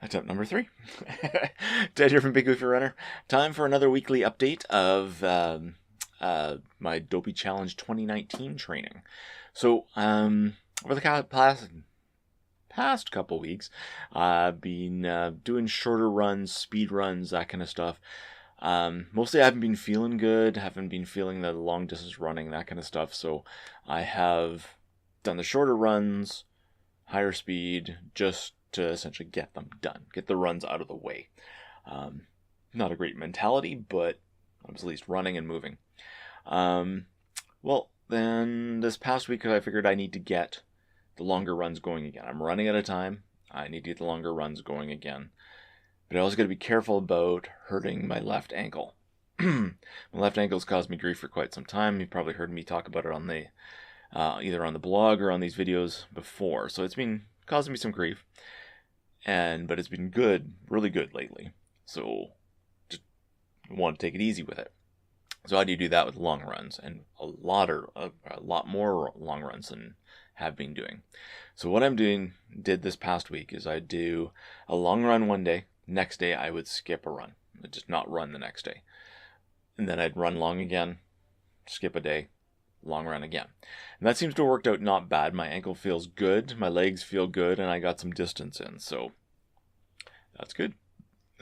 Attempt number 3. Ted here from BigGoofyRunner. Time for another weekly update of my Dopey Challenge 2019 training. So, over the past couple weeks, I've been doing shorter runs, speed runs, that kind of stuff. Mostly I haven't been feeling good, haven't been feeling the long distance running, that kind of stuff. So I have done the shorter runs, higher speed, just to essentially get them done, get the runs out of the way. Not a great mentality, but I was at least running and moving. Well, then this past week I figured I need to get the longer runs going again. I'm running at a time. I need to get the longer runs going again. But I also got to be careful about hurting my left ankle. My left ankle's caused me grief for quite some time. You've probably heard me talk about it on the either on the blog or on these videos before. So it's been causing me some grief. But it's been good, really good lately. So just want to take it easy with it. So how do you do that with long runs? And a lot more long runs than have been doing. So what did this past week is I'd do a long run one day. Next day I would skip a run. I'd just not run the next day. And then I'd run long again, skip a day, long run again. And that seems to have worked out not bad. My ankle feels good, my legs feel good, and I got some distance in. So that's good.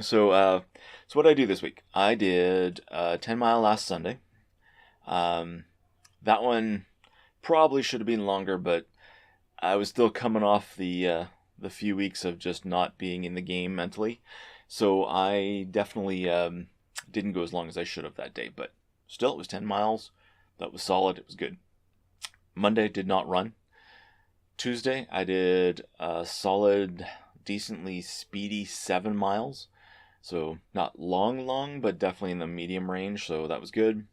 So what did I do this week? I did a 10-mile last Sunday. That one probably should have been longer, but I was still coming off the few weeks of just not being in the game mentally. So I definitely didn't go as long as I should have that day. But still, it was 10 miles. That was solid. It was good. Monday, did not run. Tuesday, I did a solid, decently speedy 7 miles. So not long, but definitely in the medium range. So that was good.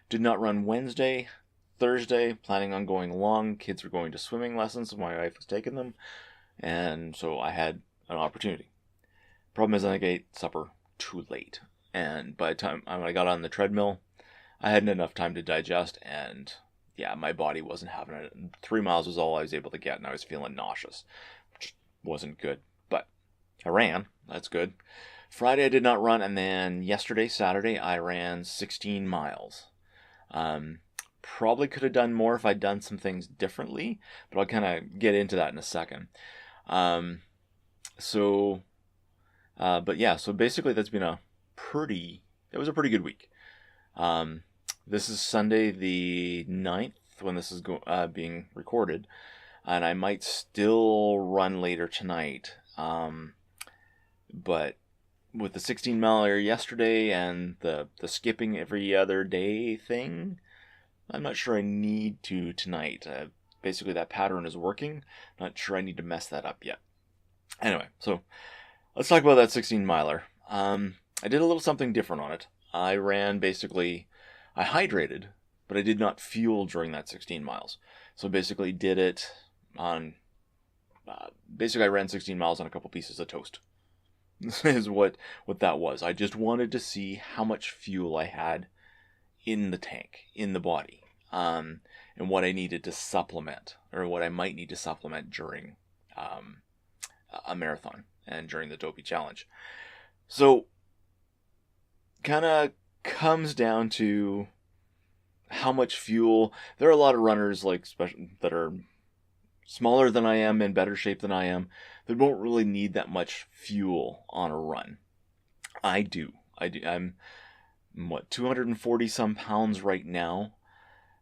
Did not run Wednesday. Thursday, planning on going long. Kids were going to swimming lessons, so my wife was taking them. And so I had an opportunity. Problem is I ate supper too late. And by the time I got on the treadmill, I hadn't enough time to digest, and yeah, my body wasn't having it. 3 miles was all I was able to get, and I was feeling nauseous, which wasn't good. But I ran. That's good. Friday I did not run, and then yesterday, Saturday, I ran 16 miles. Probably could have done more if I'd done some things differently, but I'll kind of get into that in a second. So basically that's been that was a pretty good week. This is Sunday the 9th when this is being recorded, and I might still run later tonight. But with the 16-miler yesterday and the skipping every other day thing, I'm not sure I need to tonight. Basically, that pattern is working. Not sure I need to mess that up yet. Anyway, so let's talk about that 16-miler. I did a little something different on it. I hydrated, but I did not fuel during that 16 miles. So basically did it on, I ran 16 miles on a couple pieces of toast. This is what that was. I just wanted to see how much fuel I had in the tank, in the body, and what I needed to supplement, or what I might need to supplement during a marathon and during the Dopey Challenge. So, kind of comes down to how much fuel. There are a lot of runners that are smaller than I am, in better shape than I am, that won't really need that much fuel on a run. I do. I'm 240 some pounds right now.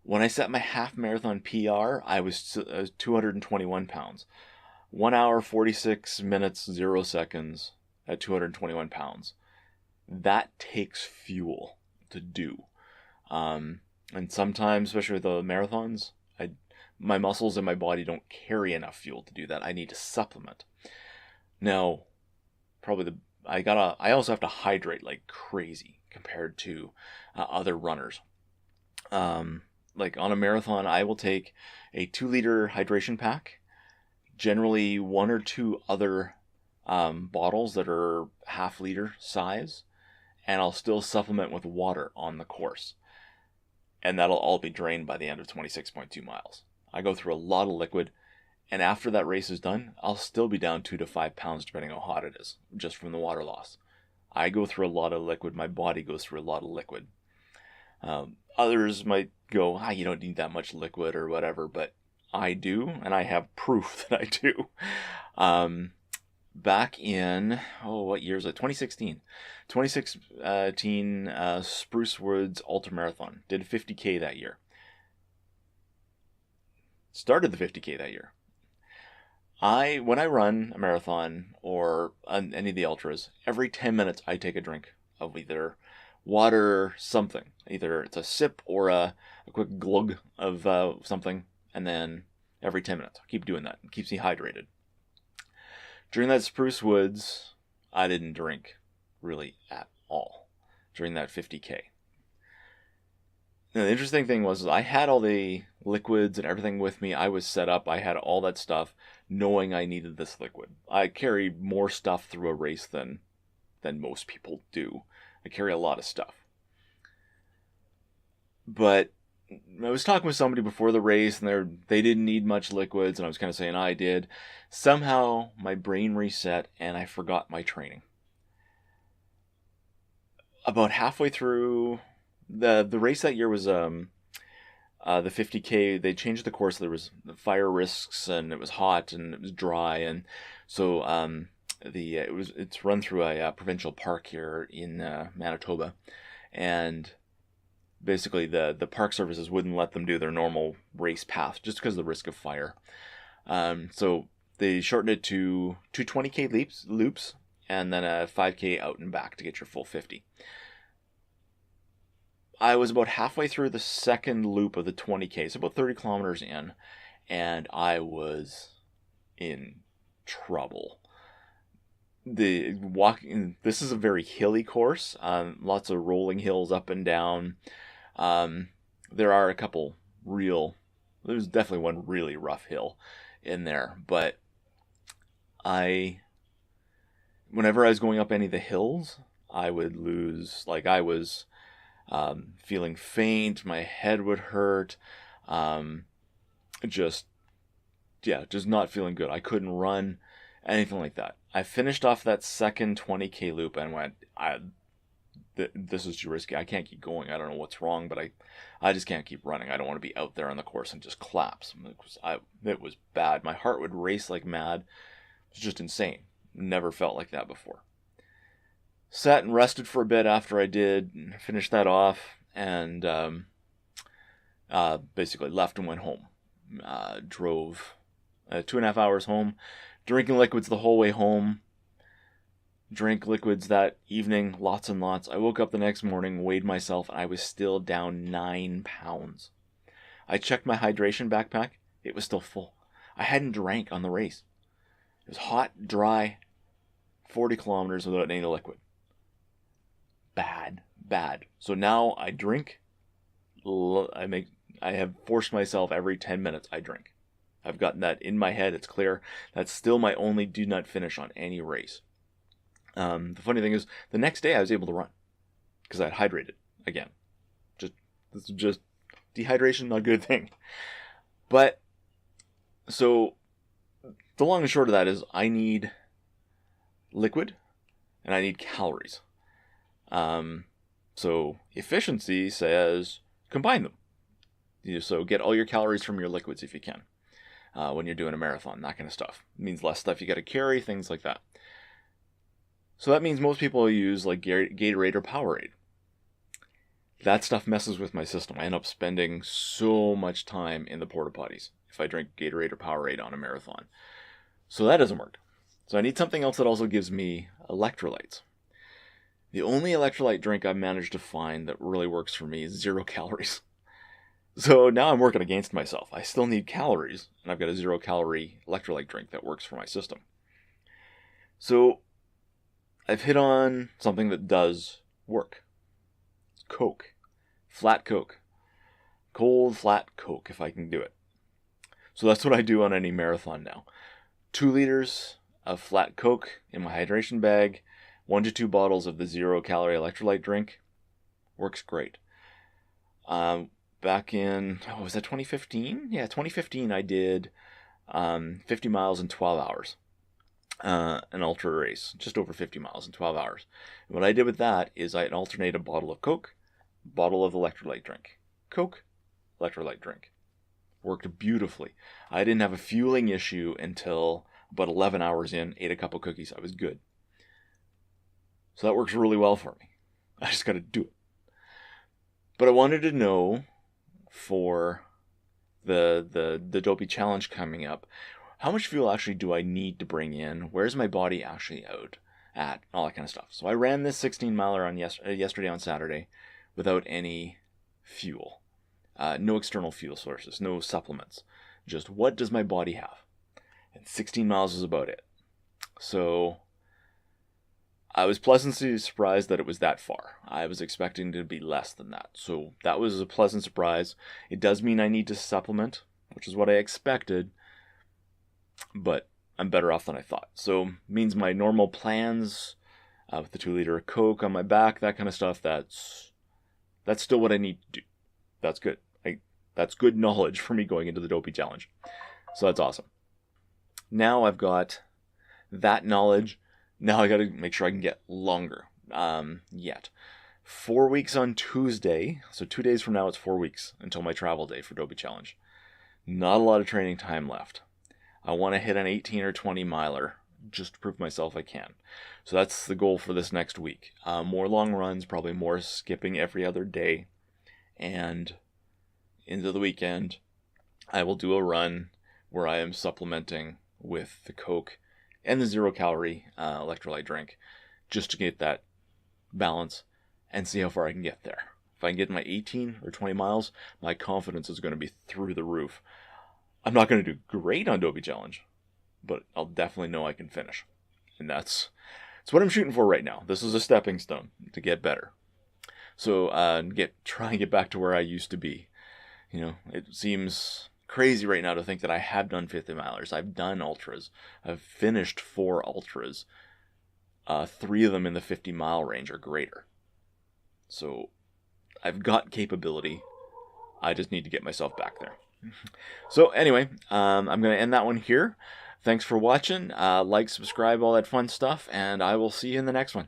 When I set my half marathon PR, I was 221 pounds. 1 hour, 46 minutes, 0 seconds at 221 pounds. That takes fuel to do. And sometimes, especially with the marathons, my muscles and my body don't carry enough fuel to do that. I need to supplement. Now, I also have to hydrate like crazy compared to other runners. Like on a marathon, I will take a 2-liter hydration pack, generally 1 or 2 other bottles that are half-liter size, and I'll still supplement with water on the course. And that'll all be drained by the end of 26.2 miles. I go through a lot of liquid, And after that race is done, I'll still be down 2 to 5 pounds depending on how hot it is, just from the water loss. I go through a lot of liquid. My body goes through a lot of liquid. Others might go, you don't need that much liquid or whatever, but I do, and I have proof that I do. Back in, what year is it? 2016. 2016 Spruce Woods Ultramarathon. Did 50K that year. Started the 50K that year. When I run a marathon or any of the ultras, every 10 minutes I take a drink of either water or something. Either it's a sip or a quick glug of something, and then every 10 minutes. I keep doing that. It keeps me hydrated. During that Spruce Woods, I didn't drink really at all during that 50K. Now, the interesting thing was I had all the liquids and everything with me. I was set up. I had all that stuff knowing I needed this liquid. I carry more stuff through a race than most people do. I carry a lot of stuff. But I was talking with somebody before the race, and they didn't need much liquids, and I was kind of saying I did. Somehow my brain reset, and I forgot my training. About halfway through the race that year was the 50K. They changed the course. There was fire risks, and it was hot, and it was dry, and so it's run through a provincial park here in Manitoba, and basically the park services wouldn't let them do their normal race path just because of the risk of fire. So they shortened it to 2 20K loops and then a 5K out and back to get your full 50. I was about halfway through the second loop of the 20K, so about 30 kilometers in, and I was in trouble. This is a very hilly course, lots of rolling hills up and down. There are a couple there's definitely one really rough hill in there, but whenever I was going up any of the hills, I would lose, I was feeling faint, my head would hurt, just not feeling good. I couldn't run, anything like that. I finished off that second 20K loop and went, this is too risky. I can't keep going. I don't know what's wrong, but I just can't keep running. I don't want to be out there on the course and just collapse. It was bad. My heart would race like mad. It was just insane. Never felt like that before. Sat and rested for a bit after I did, finished that off, and basically left and went home. Drove 2.5 hours home, drinking liquids the whole way home. Drank liquids that evening, lots and lots. I woke up the next morning, weighed myself, and I was still down 9 pounds. I checked my hydration backpack. It was still full. I hadn't drank on the race. It was hot, dry, 40 kilometers without any liquid. Bad. So now I drink. I have forced myself every 10 minutes I drink. I've gotten that in my head. It's clear. That's still my only do not finish on any race. The funny thing is, the next day I was able to run because I had hydrated again. This is just dehydration, not a good thing. But so the long and short of that is I need liquid and I need calories. So efficiency says combine them. So get all your calories from your liquids if you can. When you're doing a marathon, that kind of stuff. It means less stuff you got to carry, things like that. So that means most people use Gatorade or Powerade. That stuff messes with my system. I end up spending so much time in the porta potties if I drink Gatorade or Powerade on a marathon. So that doesn't work. So I need something else that also gives me electrolytes. The only electrolyte drink I've managed to find that really works for me is 0 calories. So now I'm working against myself. I still need calories, and I've got a 0-calorie electrolyte drink that works for my system. So I've hit on something that does work. It's Coke. Flat Coke. Cold, flat Coke, if I can do it. So that's what I do on any marathon now. 2 liters of flat Coke in my hydration bag, 1 to 2 bottles of the 0-calorie electrolyte drink. Works great. Back in, was that 2015? Yeah, 2015 I did 50 miles in 12 hours. An ultra race, just over 50 miles in 12 hours. And what I did with that is I alternated a bottle of Coke, bottle of electrolyte drink. Coke, electrolyte drink. Worked beautifully. I didn't have a fueling issue until about 11 hours in, ate a couple cookies. I was good. So that works really well for me. I just got to do it. But I wanted to know for the Dopey challenge coming up, how much fuel actually do I need to bring in? Where's my body actually out at? All that kind of stuff. So I ran this 16 miler on yesterday on Saturday without any fuel. No external fuel sources, no supplements. Just what does my body have? And 16 miles is about it. So I was pleasantly surprised that it was that far. I was expecting to be less than that. So that was a pleasant surprise. It does mean I need to supplement, which is what I expected. But I'm better off than I thought. So means my normal plans with the 2-liter of Coke on my back, that kind of stuff, that's still what I need to do. That's good. That's good knowledge for me going into the Dopey challenge. So that's awesome. Now I've got that knowledge. Now I got to make sure I can get longer yet. 4 weeks on Tuesday. So 2 days from now, it's 4 weeks until my travel day for Dopey challenge. Not a lot of training time left. I want to hit an 18 or 20 miler just to prove myself I can. So that's the goal for this next week. More long runs, probably more skipping every other day. And into the weekend, I will do a run where I am supplementing with the Coke and the 0-calorie electrolyte drink just to get that balance and see how far I can get there. If I can get my 18 or 20 miles, my confidence is going to be through the roof. I'm not going to do great on Dopey challenge, but I'll definitely know I can finish. And that's what I'm shooting for right now. This is a stepping stone to get better. So try and get back to where I used to be. You know, it seems crazy right now to think that I have done 50 milers. I've done ultras. I've finished 4 ultras. 3 of them in the 50-mile range or greater. So I've got capability. I just need to get myself back there. So anyway, I'm going to end that one here. Thanks for watching. Like, subscribe, all that fun stuff, and I will see you in the next one.